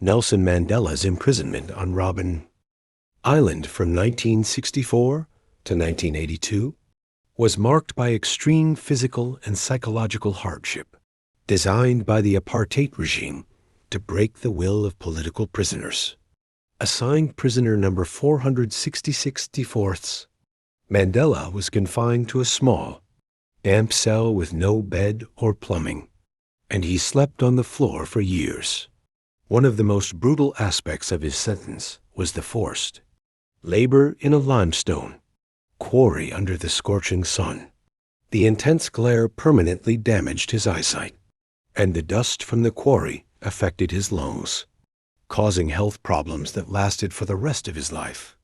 Nelson Mandela's imprisonment on Robben Island from 1964 to 1982 was marked by extreme physical and psychological hardship, designed by the apartheid regime to break the will of political prisoners. Assigned prisoner number 466 Mandela was confined to a small, damp cell with no bed or plumbing, and he slept on the floor for years. One of the most brutal aspects of his sentence was the forced labor in a limestone quarry under the scorching sun. The intense glare permanently damaged his eyesight, and the dust from the quarry affected his lungs, causing health problems that lasted for the rest of his life.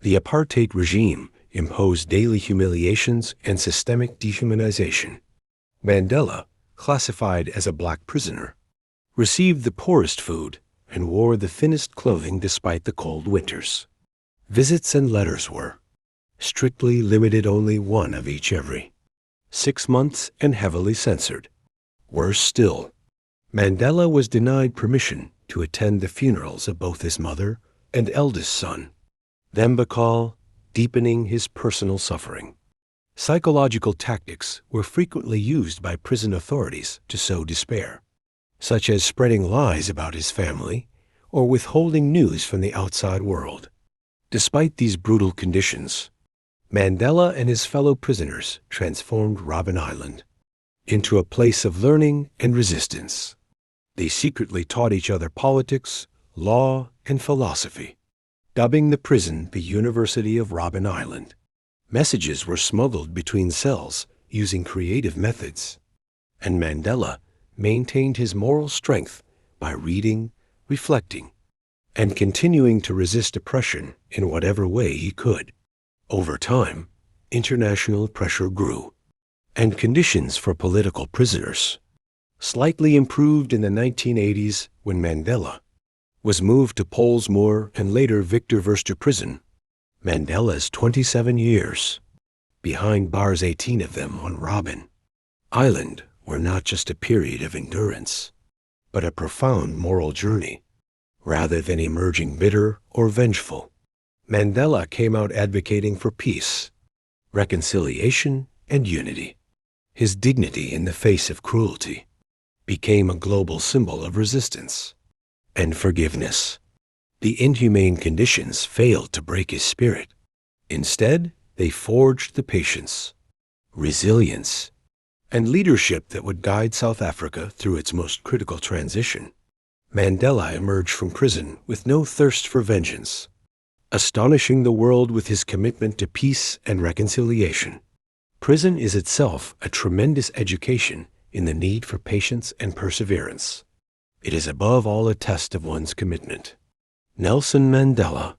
The apartheid regime imposed daily humiliations and systemic dehumanization. Mandela, classified as a black prisoner, received the poorest food and wore the thinnest clothing despite the cold winters. Visits and letters were strictly limited, only one of each every 6 months, and heavily censored. Worse still, Mandela was denied permission to attend the funerals of both his mother and eldest son, Thembekal, deepening his personal suffering. Psychological tactics were frequently used by prison authorities to sow despair, such as spreading lies about his family or withholding news from the outside world. Despite these brutal conditions, Mandela and his fellow prisoners transformed Robben Island into a place of learning and resistance. They secretly taught each other politics, law, and philosophy, dubbing the prison the University of Robben Island. Messages were smuggled between cells using creative methods, and Mandela maintained his moral strength by reading, reflecting, and continuing to resist oppression in whatever way he could. Over time, international pressure grew, and conditions for political prisoners slightly improved in the 1980s when Mandela was moved to Pollsmoor and later Victor Verster Prison. Mandela's 27 years behind bars, 18 of them on Robben Island, were not just a period of endurance, but a profound moral journey. Rather than emerging bitter or vengeful, Mandela came out advocating for peace, reconciliation, and unity. His dignity in the face of cruelty became a global symbol of resistance and forgiveness. The inhumane conditions failed to break his spirit. Instead, they forged the patience, resilience, and leadership that would guide South Africa through its most critical transition. Mandela emerged from prison with no thirst for vengeance, astonishing the world with his commitment to peace and reconciliation. Prison is itself a tremendous education in the need for patience and perseverance. It is above all a test of one's commitment. Nelson Mandela,